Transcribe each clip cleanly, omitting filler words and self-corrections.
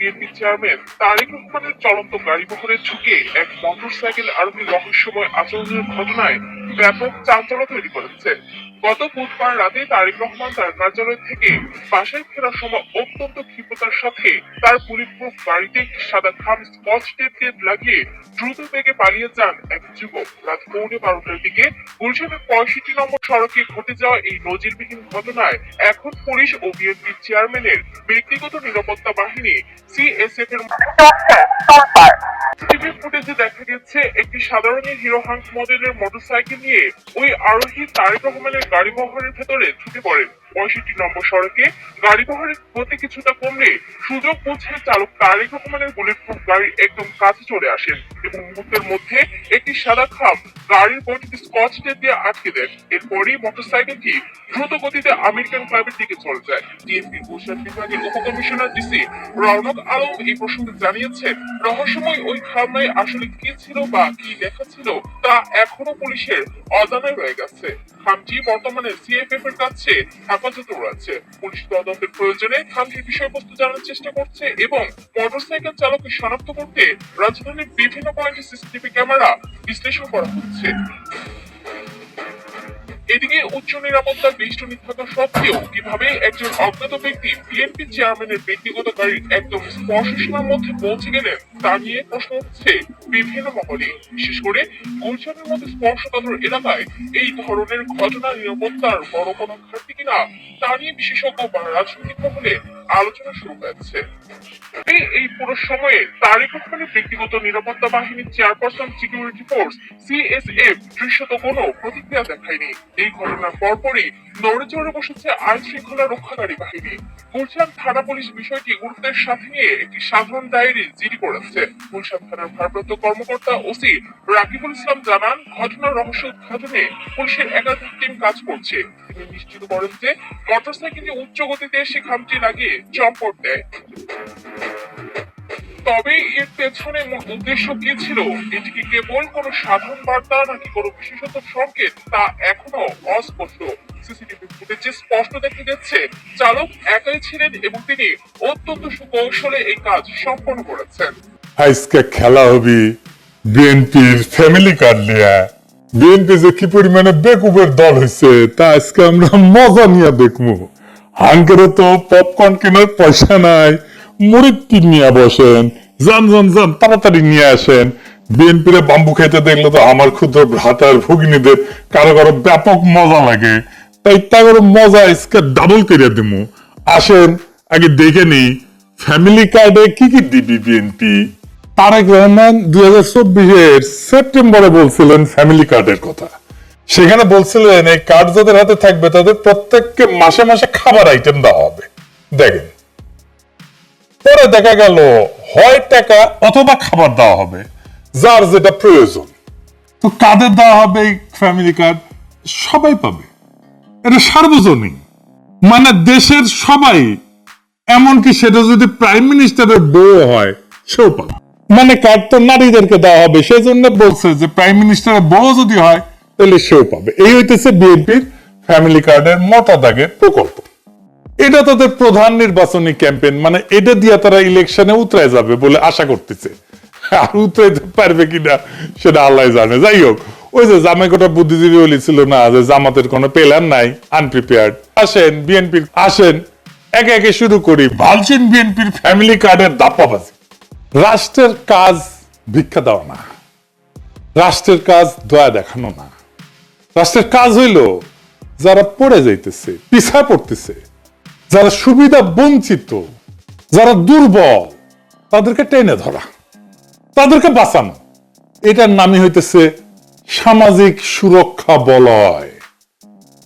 BNP chairman Tarique রহমানের চলন্ত গাড়িবহরে ঝুঁকে এক মোটরসাইকেল আরোহীর রহস্যময় আচরণের ঘটনায় ব্যাপক চাঞ্চল্য তৈরি করেছে। গত বুধবার রাতে তারেক রহমান তার কার্যালয় থেকে বাসায় ফেরার সময় অত্যন্ত ক্ষিপ্রতার সাথে তার বুলেটপ্রুফ গাড়িতে একটি সাদা খাম স্কচ টেপ দিয়ে লাগিয়ে দ্রুত বেগে পালিয়ে যান এক যুবক। রাত 12:15টার দিকে গুলশানের 65 নম্বর সড়কে ঘটে যাওয়া এই নজিরবিহীন ঘটনায় এখন পুলিশ ও বিএনপি চেয়ারম্যানের ব্যক্তিগত নিরাপত্তা বাহিনী সিএসএফ এর টিভি ফুটেজে দেখা গেছে একটি সাধারণ হিরো হাঙ্ক মডেলের মোটরসাইকেল নিয়ে ওই আরোহী তারেক রহমানের গাড়িবহরের ভেতরে ঢুকে পড়েন। 65 নম্বর সড়কে গাড়িবহরের গতি কিছুটা কমলে সুযোগ বুঝে চালক তারেক রহমানের বুলেটপ্রুফ গাড়ির একদম কাছে চলে আসেন এবং মুহূর্তের মধ্যে একটি সাদা খাম গাড়ির বডিতে স্কচ টেপ দিয়ে আটকে দেন। এরপরই মোটরসাইকেলটি দ্রুত গতিতে আমেরিকান ক্লাবের দিকে চলে যায়। ডিএমপি গুলশান বিভাগের উপকমিশনার ডিসি রওনক আলম এই প্রসঙ্গে জানিয়েছেন, রহস্যময় ওই খামনায় আসলে কি ছিল বা কি লেখা ছিল তা এখনো পুলিশের অজানায় রয়ে গেছে। খামটি বর্তমানে সিএফএফ এর কাছে হেফাজতে রয়েছে। পুলিশ তদন্তের প্রয়োজনে খামটির বিষয়বস্তু জানার চেষ্টা করছে এবং মোটরসাইকেল চালককে শনাক্ত করতে রাজধানীর বিভিন্ন পয়েন্টে সিসিটিভি ক্যামেরা বিশ্লেষণ করা হচ্ছে। এদিকে উচ্চ নিরাপত্তার বেষ্টনী থাকা সত্ত্বেও কিভাবে একজন অজ্ঞাত ব্যক্তি বিএনপি চেয়ারম্যানের ব্যক্তিগত গাড়ির একদম স্পর্শসীমার মধ্যে পৌঁছে গেলেন তা নিয়ে প্রশ্ন উঠছে বিভিন্ন মহলে। বিশেষ করে গুলশানের মতো স্পর্শকাতর এলাকায় এই ধরনের ঘটনা নিরাপত্তার বড় কোনো ঘাটতি কিনা তা নিয়ে বিশেষজ্ঞ বা রাজনৈতিক মহলে আলোচনা শুরু হয়েছে। এই পুরো সময়ে তারেক রহমানের ব্যক্তিগত নিরাপত্তা বাহিনীর চেয়ারপারসন সিকিউরিটি ফোর্স সিএসএফ দৃশ্যত কোনো প্রতিক্রিয়া দেখায়নি। এই ঘটনার পরপরই নড়ে চড়ে বসেছে আইন শৃঙ্খলা রক্ষাকারী বাহিনী। গুলশান থানা পুলিশ বিষয়টি গুরুত্বের সাথে নিয়ে একটি সাধারণ ডায়েরি জিডি করেছে। গুলশান থানার ভারপ্রাপ্ত কর্মকর্তা ওসি রাকিবুল ইসলাম জানান, ঘটনার রহস্য উদ্ঘাটনে পুলিশের একাধিক টিম কাজ করছে। তিনি নিশ্চিত করেন যে মোটরসাইকেলটি উচ্চ গতিতে এসে খামটি লাগিয়ে চম্পট দেয়। তবে এর পেছনে মূল উদ্দেশ্য কি ছিল, এটি কি কেবল কোনো সাধারণ বার্তা নাকি কোনো বিশেষত সংকেত তা এখনো অস্পষ্ট। সিসিটিভি ফুটেজে স্পষ্ট দেখা যাচ্ছে চালক একাই ছিলেন এবং তিনি অত্যন্ত সুকৌশলে এই কাজ সম্পন্ন করেছেন। আজকে খেলা হবে বিএনপির ফ্যামিলি কার্ড নিয়ে। বিএনপি যে কি পরিমাণে বেকুবের দল হয়েছে তা আজকে আমরা মজা নিয়ে দেখবো। হাঙ্কেরও তো পপকর্ন কেনার পয়সা নাই, মুড়ি নিয়ে বসেন, যান যান যান তাড়াতাড়ি নিয়ে আসেন। বিএনপির বাম্বু খেতে দেখলে তো আমার ক্ষুদ্র ভ্রাতার ভগিনীদের কারো কারো ব্যাপক মজা লাগে, তাই তার মজা আজকে ডাবল করে দিব। আসেন আগে দেখে নি ফ্যামিলি কার্ডে কি কি দিবি বিএনপি। তারেক রহমান 2024 সেপ্টেম্বরে বলছিলেন ফ্যামিলি কার্ডের কথা। সেখানে বলছিলেন এই কার্ড যাদের হাতে থাকবে তাদের প্রত্যেককে মাসে মাসে খাবার আইটেম দেওয়া হবে। দেখেন পরে দেখা গেল হয় টাকা অথবা খাবার দেওয়া হবে, যার যেটা প্রয়োজন। তো কাদের দেওয়া হবে এই ফ্যামিলি কার্ড? সবাই পাবে, এটা সার্বজনীন, মানে দেশের সবাই, এমনকি সেটা যদি প্রাইম মিনিস্টারের বউ হয় সেও পাবে। মানে কার্ড তো নারীদেরকে দেওয়া হবে, সেই জন্য বলছে যে প্রাইম মিনিস্টারের বউ যদি হয় তাহলে সেও পাবে। এই হইতেছে বিএনপির ফ্যামিলি কার্ডের মোটা দাগের প্রকল্প। এটা তাদের প্রধান নির্বাচনী ক্যাম্পেইন, মানে এটা দিয়ে তারা ইলেকশনে উতরায় যাবে বলে আশা করতেছে। আর উতরাইতে পারবে কিনা সেটা আল্লাহ জানে। যাই হোক, ওই যে জামাই কোটা বুদ্ধিজীবী বলেছিল না যে জামাতের কোনো প্ল্যান নাই, আনপ্রিপেয়ার্ড। আসেন বিএনপির, আসেন একে একে শুরু করি। ভাবছেন বিএনপির ফ্যামিলি কার্ডের দাপ্পাবাজি। রাষ্ট্রের কাজ ভিক্ষা দেওয়া না, রাষ্ট্রের কাজ দয়া দেখানো না। রাষ্ট্রের কাজ হইল যারা পড়ে যাইতেছে, পিছায় পড়তেছে, যারা সুবিধা বঞ্চিত, যারা দুর্বল, তাদেরকে টেনে ধরা, তাদেরকে বাঁচানো। এটার নামই হইতেছে সামাজিক সুরক্ষা বলয়,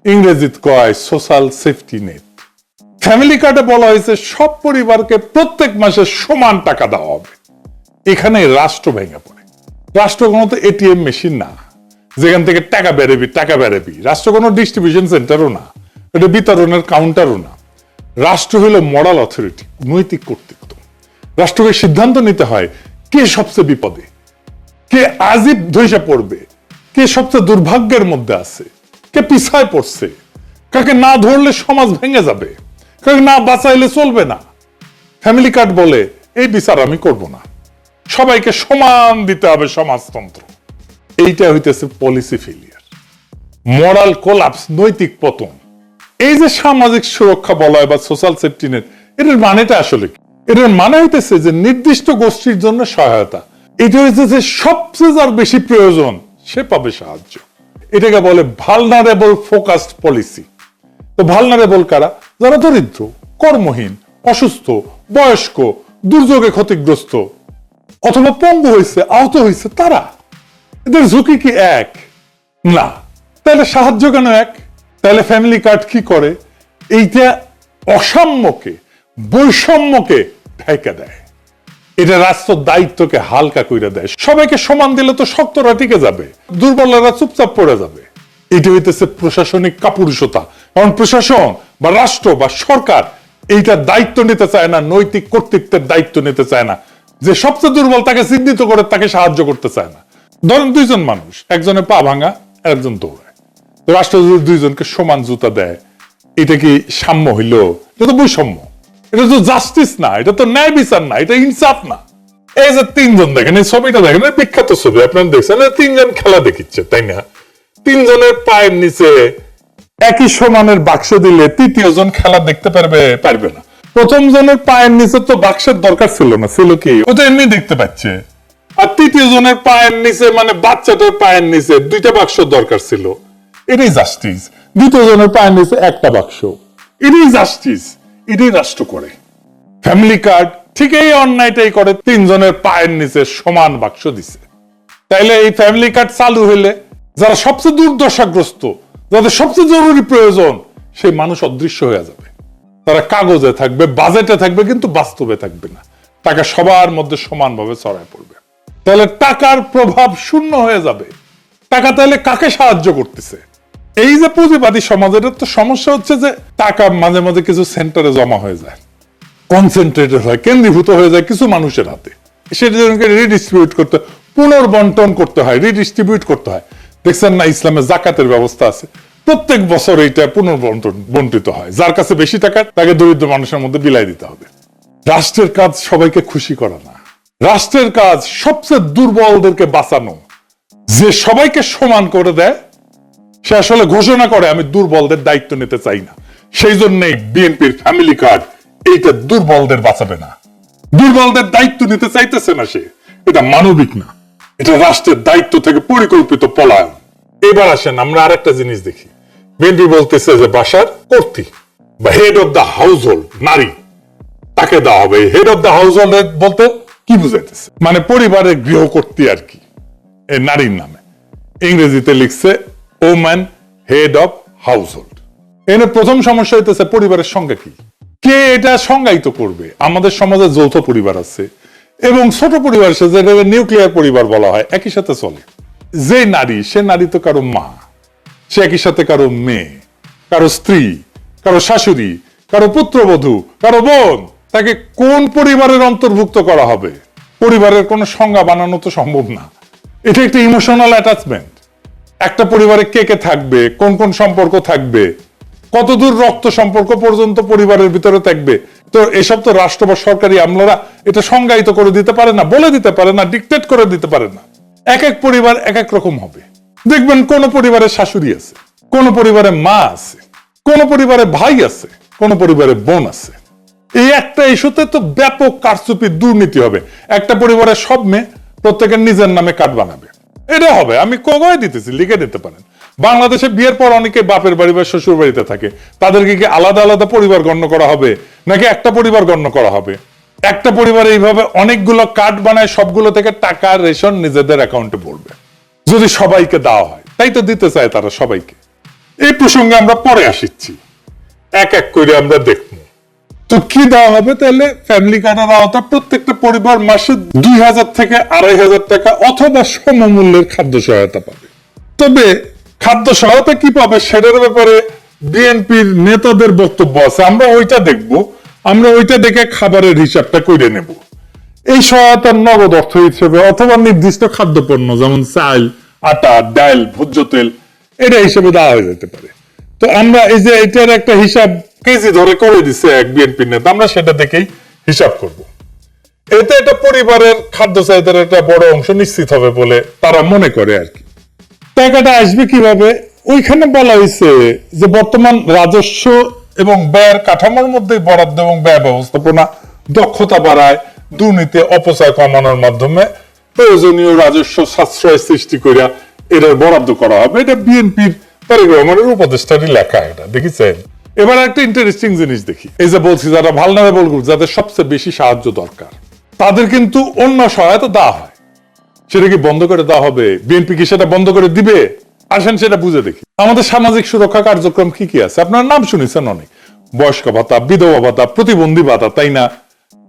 ইংরেজিত কয় সোশ্যাল সেফটি নেট। ফ্যামিলি কার্ডে বলা হয়েছে সব পরিবারকে প্রত্যেক মাসে সমান টাকা দেওয়া হবে। এখানে রাষ্ট্র ভেঙে পড়ে। রাষ্ট্র কোনো তো এটিএম মেশিন না যেখান থেকে টাকা বেরোবি। রাষ্ট্র কোনো ডিস্ট্রিবিউশন সেন্টারও না, এটা বিতরণের কাউন্টারও না। রাষ্ট্র হলো মরাল অথরিটি, নৈতিক কর্তৃত্ব। রাষ্ট্রকে সিদ্ধান্ত নিতে হয় কে সবচেয়ে বিপদে, কে আজিব ধৈর্য পড়বে, কে সবচেয়ে দুর্ভাগ্যের মধ্যে আছে, কে পিছায় পড়ছে, কাকে না ধরলে সমাজ ভেঙে যাবে, কাকে না বাঁচাইলে চলবে না। ফ্যামিলি কার্ড বলে এই বিচার আমি করব না, সবাইকে সমান দিতে হবে সমাজতন্ত্র। এইটা হইতেছে পলিসি ফেলিয়ার, মোরাল কোলাপস, নৈতিক পতন। এই যে সামাজিক সুরক্ষা বলয় বা সোশ্যাল সেফটি নেট, এটার মানেটা আসলে কি? এটার মানে হইতেছে যে নির্দিষ্ট গোষ্ঠীর জন্য সহায়তা। এটা হইতেছে সবচেয়ে যার বেশি প্রয়োজন সে পাবে সাহায্য। এটাকে বলে ভালনারেবল ফোকাসড পলিসি। তো ভালনারেবল কারা? যারা দরিদ্র, কর্মহীন, অসুস্থ, বয়স্ক, দুর্যোগে ক্ষতিগ্রস্ত অথবা পঙ্গু হয়েছে, আহত হয়েছে, তারা। এদের ঝুঁকি কি এক? না। তাহলে সাহায্য কেন এক? তাহলে ফ্যামিলি কার্ড কি করে? এইটা অসাম্যকে, বৈষম্যকে ঢাইকা দেয়। এটা রাষ্ট্র দায়িত্বকে হালকা কইরা দেয়। সবাইকে সমান দিলে তো শক্তরা টিকে যাবে, দুর্বলরা চুপচাপ পড়ে যাবে। এটা হইতেছে প্রশাসনিক কাপুরুষতা। কারণ প্রশাসন বা রাষ্ট্র বা সরকার এইটার দায়িত্ব নিতে চায় না, নৈতিক কর্তৃত্বের দায়িত্ব নিতে চায় না। যে সবচেয়ে দুর্বল তাকে চিহ্নিত করে তাকে সাহায্য করতে চায় না। ধরেন দুইজন মানুষ, একজনের পা ভাঙা, একজন দৌড়ায়। তো রাষ্ট্র যদি দুইজনকে সমান জুতা দেয়, এটা কি সাম্য হইল? এটা তো বৈষম্য, এটা তো জাস্টিস না, এটা তো ন্যায় বিচার না, এটা ইনসাফ না। এই যে তিনজন দেখেন, এই ছবিটা দেখেন, বিখ্যাত ছবি, আপনারা দেখছেন, তিনজন খেলা দেখিচ্ছে, তাই না? তিনজনের পায়ের নিচে একই সমানের বাক্স দিলে তৃতীয় জন খেলা দেখতে পারবে না। প্রথম জনের পায়ের নিচে তো বাক্সের দরকার ছিল না, ছিল কি? ও তো এমনি দেখতে পাচ্ছে। আর তৃতীয় জনের পায়ের নিচে, মানে বাচ্চাটার পায়ের নিচে দুইটা বাক্স দরকার ছিল। এটাই জাস্টিস। দ্বিতীয় জনের পায়ের নিচে একটা বাক্স, এটাই জাস্টিস। এটাই রাষ্ট্র করে। ফ্যামিলি কার্ড ঠিক এই অন্যায়টাই করে, তিনজনের পায়ের নিচে সমান বাক্স দিছে। তাইলে এই ফ্যামিলি কার্ড চালু হইলে যারা সবচেয়ে দুর্দশাগ্রস্ত, যাদের সবচেয়ে জরুরি প্রয়োজন, সেই মানুষ অদৃশ্য হয়ে যাবে। তারা কাগজে থাকবে, বাজেটে থাকবে, কিন্তু বাস্তবে থাকবে না। টাকা সবার মধ্যে সমানভাবে ছড়ায় পড়বে। তাহলে টাকার প্রভাব শূন্য হয়ে যাবে। টাকা তাহলে কাকে সাহায্য করতেছে? এই যে পুঁজিবাদী সমাজের তো সমস্যা হচ্ছে যে টাকা মাঝে মাঝে কিছু সেন্টারে জমা হয়ে যায়, কনসেন্ট্রেটেড হয়, কেন্দ্রীভূত হয়ে যায় কিছু মানুষের হাতে। সেটাকে রিডিস্ট্রিবিউট করতে, পুনর্বন্টন করতে হয়, রিডিস্ট্রিবিউট করতে হয়। দেখছেন না, ইসলামে জাকাতের ব্যবস্থা আছে, প্রত্যেক বছর এইটা পুনর্বন্টিত হয়। যার কাছে বেশি টাকা, তাকে দরিদ্র মানুষের মধ্যে বিলাই দিতে হবে। রাষ্ট্রের কাজ সবাইকে খুশি করা না, রাষ্ট্রের কাজ সবচেয়ে দুর্বলদেরকে বাঁচানো। যে সবাইকে সমান করে দেয়, সে আসলে ঘোষণা করে আমি দুর্বলদের দায়িত্ব নিতে চাই না। সেই জন্যই বিএনপির ফ্যামিলি কার্ড এইটা দুর্বলদের বাঁচাবে না, দুর্বলদের দায়িত্ব নিতে চাইতেছে না সে। এটা মানবিক না, এটা রাষ্ট্রের দায়িত্ব থেকে পরিকল্পিত পলায়ন। এবার আসেন আমরা আরেকটা জিনিস দেখি। বিএনপি বলতেছে যে বাসার কর্ত্রী বা head of the house hold নারী, তাকে দেওয়া হবে। Head of the house hold বলতে কি বুঝাইতেছে? মানে পরিবারের গৃহকর্ত্রী আর কি, এই নারীর নামে। ইংরেজিতে লিখছে woman head of house hold. এখানে প্রথম সমস্যা হইতেছে পরিবারের সংজ্ঞা কি? কে এটা সংজ্ঞায়িত করবে? আমাদের সমাজে যৌথ পরিবার আছে এবং ছোট পরিবার আছে, যেটা নিউক্লিয়ার পরিবার বলা হয়, একই সাথে চলে। যে নারী, সে নারী তো কারো মা, সে একই সাথে কারো মেয়ে, কারো স্ত্রী, কারো শাশুড়ি, কারো পুত্রবধূ, কারো বোন। তাকে কোন পরিবারের অন্তর্ভুক্ত করা হবে? পরিবারের কোনো সংজ্ঞা বানানো তো সম্ভব না। এটা একটা ইমোশনাল অ্যাটাচমেন্ট। একটা পরিবারে কে কে থাকবে, কোন কোন সম্পর্ক থাকবে, কতদূর রক্ত সম্পর্ক পর্যন্ত পরিবারের ভিতরে থাকবে, তো এসব তো রাষ্ট্র বা সরকারি আমলারা এটা সংজ্ঞায়িত করে দিতে পারে না, বলে দিতে পারে না, ডিকটেট করে দিতে পারে না। এক এক পরিবার এক এক রকম হবে। দেখবেন কোন পরিবারে শাশুড়ি আছে, কোন পরিবারে মা আছে, কোন পরিবারে ভাই আছে, কোন পরিবারে বোন আছে। এই একটা ইস্যুতে তো ব্যাপক কারচুপি, দুর্নীতি হবে। একটা পরিবারের সব মেয়ে প্রত্যেকের নিজের নামে কার্ড বানাবে, এটা হবে। আমি কগয় দিতেছি, লিখে দিতে পারেন। বাংলাদেশে বিয়ের পর অনেকে বাপের বাড়ি বা শ্বশুর বাড়িতে থাকে, তাদেরকে কি আলাদা আলাদা পরিবার গণ্য করা হবে, নাকি একটা পরিবার গণ্য করা হবে? একটা পরিবারে এইভাবে অনেকগুলো কার্ড বানায়, সবগুলো থেকে টাকা, রেশন নিজেদের অ্যাকাউন্টে পড়বে। যদি সবাইকে দেওয়া হয়, তাই তো দিতে চায় তারা সবাইকে। এই প্রসঙ্গে আমরা পরে আসিচ্ছি, এক এক করে আমরা দেখবো। তো কি দেওয়া হবে? তাহলে ফ্যামিলি কার্ডের আওতা প্রত্যেকটা পরিবার মাসে 2000 থেকে 2500 টাকা অথবা সমমূল্যের খাদ্য সহায়তা পাবে। তবে খাদ্য সহায়তা কি পাবে সেটার ব্যাপারে বিএনপির নেতাদের বক্তব্য আছে, আমরা ওইটা দেখব। আমরা ওইটা দেখে খাবারের হিসাবটা করে নেব। এই সহায়তার নগদ অর্থ হিসেবে অথবা নির্দিষ্ট খাদ্যপণ্য যেমন চাল, আটা, ডাল, ভোজ্য তেল, এটা হিসেবে দেওয়া হয়ে যেতে পারে। তো আমরা এই যে এটার একটা হিসাব কেজি ধরে করে দিচ্ছে এক বিএনপি নেতা, আমরা সেটা দেখেই হিসাব করব। এতে একটা পরিবারের খাদ্য চাহিদার একটা বড় অংশ নিশ্চিত হবে বলে তারা মনে করে আর কি। টাকাটা আসবে কিভাবে? ওইখানে বলা হয়েছে যে বর্তমান রাজস্ব এবং ব্যয়ের কাঠামোর মধ্যে বরাদ্দ এবং ব্যয় ব্যবস্থাপনা দক্ষতা বাড়ায়, দুর্নীতি অপচয় কমানোর মাধ্যমে প্রয়োজনীয় রাজস্ব সাশ্রয় সৃষ্টি করে এটার বরাদ্দ করা হবে। এটা বিএনপির তারেক রহমানের উপদেষ্টারই লেখা, এটা দেখেছেন। এবার একটা ইন্টারেস্টিং জিনিস দেখি, এই যে বলছি যারা ভালনারেবল গ্রুপ, যাদের সবচেয়ে বেশি সাহায্য দরকার, তাদের কিন্তু অন্য সহায়তা দেওয়া হয়। সেটা কি বন্ধ করে দেওয়া হবে? বিএনপি কি সেটা বন্ধ করে দিবে? আসেন সেটা বুঝে দেখি। আমাদের সামাজিক সুরক্ষা কার্যক্রম কি কি আছে? আপনার নাম শুনেছেন অনেক, বয়স্ক ভাতা, বিধবা ভাতা, প্রতিবন্ধী ভাতা, তাই না?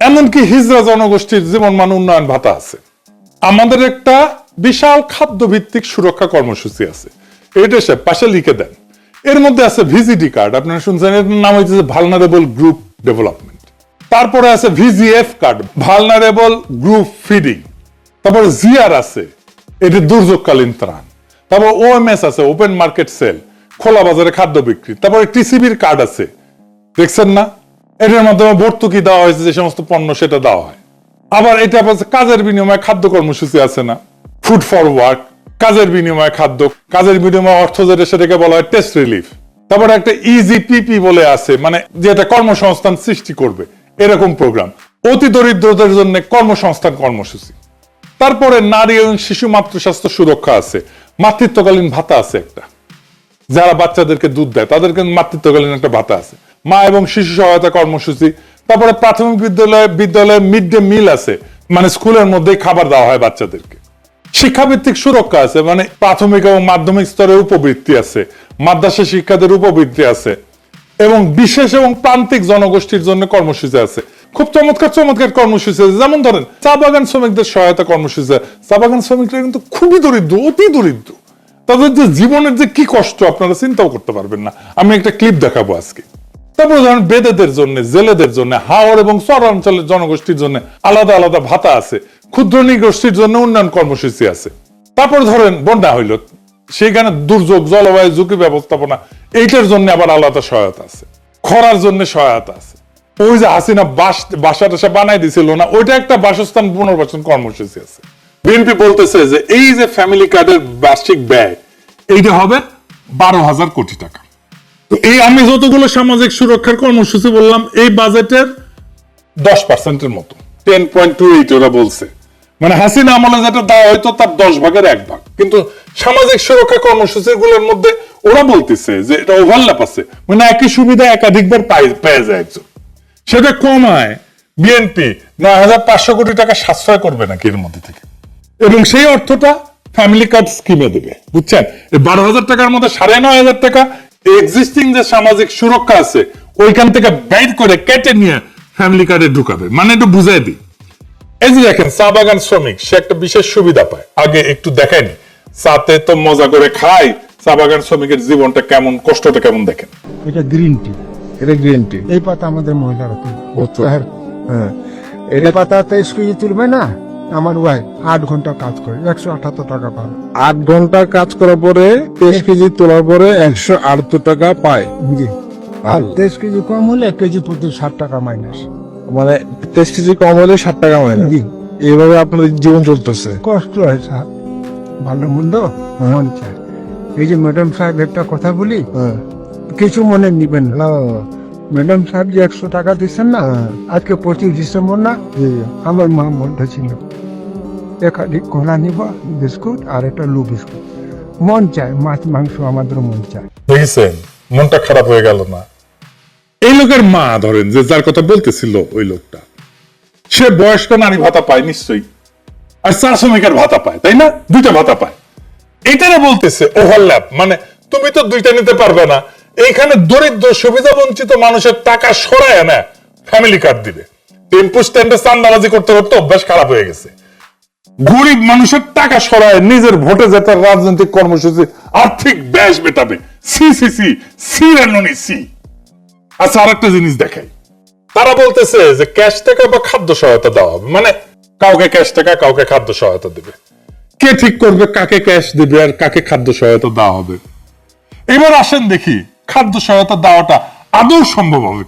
এমনকি হিজড়া জনগোষ্ঠীর জীবন মান উন্নয়ন ভাতা আছে। আমাদের একটা বিশাল খাদ্য ভিত্তিক সুরক্ষা কর্মসূচি আছে, এটা সে পাশে লিখে দেন। এর মধ্যে আছে ভিজিডি কার্ড, আপনারা শুনছেন, এর নাম হচ্ছে ভালনারেবল গ্রুপ ডেভেলপমেন্ট। তারপরে আছে VGF card, vulnerable group feeding. তারপরে জিআর আছে, এটি দুর্যোগকালীন ত্রাণ। তারপর ওএমএস আছে, ওপেন মার্কেট সেল, খোলা বাজারে খাদ্য বিক্রি। তারপরে টিসিবির কার্ড আছে, দেখছেন না? এটার মাধ্যমে ভর্তুকি দেওয়া হয়েছে, যে সমস্ত পণ্য সেটা দেওয়া হয়। আবার এটা কাজের বিনিময়ে খাদ্য কর্মসূচি আছে না, ফুড ফর ওয়ার্ক, কাজের বিনিময়ে খাদ্য, কাজের বিনিময়ে অর্থ, যেটা সেটাকে বলা হয় টেস্ট রিলিফ। তারপরে একটা ইজিপিপি বলে আছে, মানে যেটা কর্মসংস্থান সৃষ্টি করবে, এরকম প্রোগ্রাম। অতি দরিদ্রদের জন্য কর্মসংস্থান কর্মসূচি। তারপরে নারী এবং শিশু মাতৃ স্বাস্থ্য সুরক্ষা আছে, মাতৃত্বকালীন ভাতা আছে একটা, যারা বাচ্চাদেরকে দুধ দেয় তাদেরকে মাতৃত্বকালীন একটা ভাতা আছে, মা এবং শিশু সহায়তা কর্মসূচি। তারপরে প্রাথমিক বিদ্যালয়ে মিড ডে মিল আছে, মানে স্কুলের মধ্যেই খাবার দেওয়া হয় বাচ্চাদেরকে। শিক্ষাভিত্তিক সুরক্ষা আছে, মানে প্রাথমিক এবং মাধ্যমিক স্তরে উপবৃত্তি আছে, মাদ্রাসা শিক্ষাদের উপবৃত্তি আছে, এবং বিশেষ এবং প্রান্তিক জনগোষ্ঠীর জন্য কর্মসূচি আছে। খুব চমৎকার চমৎকার কর্মসূচি আছে, যেমন ধরেন চা বাগান শ্রমিকদের সহায়তা কর্মসূচি। চা বাগান শ্রমিকরা কিন্তু খুবই দরিদ্র, অতি দরিদ্র। তাদের যে জীবনের যে কি কষ্ট আপনারা চিন্তাও করতে পারবেন না। আমি একটা ক্লিপ দেখাবো আজকে। তারপরে ধরেন বেদেদের জন্য, জেলেদের জন্য, হাওড় এবং শহরাঞ্চলের জনগোষ্ঠীর জন্য আলাদা আলাদা ভাতা আছে, ক্ষুদ্র নৃগোষ্ঠীর জন্য উন্নয়ন কর্মসূচি আছে। তারপর ধরেন বন্যা হইল, সেখানে দুর্যোগ, জলবায়ু ঝুঁকি ব্যবস্থাপনা, এইটার জন্য আবার আলাদা সহায়তা আছে, খরার জন্য সহায়তা আছে। ওই যে হাসিনা বাসা টাসা বানাই দিছিল না, ওইটা একটা বাসস্থান পুনর্বাসন কর্মসূচি আছে। বিএনপি বলতেছে যে এই যে ফ্যামিলি কার্ডের বার্ষিক ব্যয়, এইটা হবে 12,000 কোটি টাকা। তো এই আমি যতগুলো সামাজিক সুরক্ষার কর্মসূচি বললাম, এই বাজেটের 10%-এর মতো, 10.28 ওরা বলছে। মানে হাসিনা আমলে যেটা দেওয়া হয়তো তার 10 ভাগের 1 ভাগ। কিন্তু সামাজিক সুরক্ষা কর্মসূচি গুলোর মধ্যে ওরা বলতেছে যে এটা ওভারল্যাপ আছে, মানে একই সুবিধা একাধিকবার পেয়ে যায় একজন। সেটা কমায় বিএনপি 9,500 কোটি টাকা সাশ্রয় করবে নাকি এর মধ্যে থেকে, এবং সেই অর্থটা ফ্যামিলি কার্ড স্কিমে দেবে। বুঝছেন? 12,000 টাকার মধ্যে 9,500 টাকা এক্সিস্টিং যে সামাজিক সুরক্ষা আছে ওইখান থেকে বাইর করে কেটে নিয়ে ফ্যামিলি কার্ডে ঢুকাবে। মানে একটু বুঝাই দিই, এই যে দেখেন চা বাগান শ্রমিক, সে একটা বিশেষ সুবিধা পায়। আগে একটু দেখায়নি, চাতে তো মজা করে খায়, চা বাগান শ্রমিকের জীবনটা কেমন, কষ্টটা কেমন দেখেন। এটা গ্রিন টি, এটা গ্রিন টি। এই পাতা আমাদের মহিলারা তুলবে। আচ্ছা। হ্যাঁ, এই পাতাতে স্কুলে তুলবে না, আমার ওয়াই 8 ঘন্টা কাজ করে 178 টাকা পাবে। 8 ঘন্টা কাজ করার পরে 23 কেজি তোলার পরে 178 টাকা পায়। জি, আর 23 কেজি কম হলে 1 কেজি প্রতি 60 টাকা মাইনাস। মানে 23 কেজি কম হলে 60 টাকা মাইনাস। জি, এইভাবে আপনাদের জীবন চলতেছে। কষ্ট হয় স্যার, ভালো মন্দ মন চায়। এই যে ম্যাডাম সাহেব একটা কথা বলি, হ্যাঁ। কিছু মনে নিবেন না। ম্যাডাম সাহেব যে 100 টাকা দিচ্ছেন না, আজকে 25 ডিসেম্বর না, আমার মা বন্ধ ছিল, একাধিক কলা নিব, বিস্কুট আর একটা লু বিস্কুট। মন চায়, মাছ মাংস আমাদের মন চায়। দেখেছেন, মনটা খারাপ হয়ে গেল না? এই লোকের মা ধরেন, যে যার কথা বলতেছিল ওই লোকটা, সে বয়স্ক নারী ভাতা পায় নিশ্চয়ই, আর চা শ্রমিকের ভাতা পায়, তাই না? দুইটা ভাতা পায়। এটারে বলতেছে ওভারল্যাপ, মানে তুমি তো দুইটা নিতে পারবে না, এইখানে দরিদ্র সুবিধা বঞ্চিত মানুষের টাকা সরায় না ফ্যামিলি কার্ড দিবে। টেম্পু স্ট্যান্ডে চান্দাবাজি করতে করতে অভ্যাস খারাপ হয়ে গেছে। গরিব মানুষের টাকা সরায় নিজের ভোটে যেতে রাজনৈতিক কর্মসূচি আর্থিক ব্যাস মেটাবে। সি সি সি সি রানুনি সি। আচ্ছা, আর একটা জিনিস দেখাই, তারা বলতেছে যে ক্যাশ টাকা বা খাদ্য সহায়তা দেওয়া হবে, মানে কাউকে ক্যাশ টাকা, কাউকে খাদ্য সহায়তা দেবে। কে ঠিক করবে কাকে ক্যাশ দিবে আর কাকে খাদ্য সহায়তা দেওয়া হবে? এবার আসেন দেখি খাদ্য সহায়তা দেওয়াটা আদৌ সম্ভব হবে কি।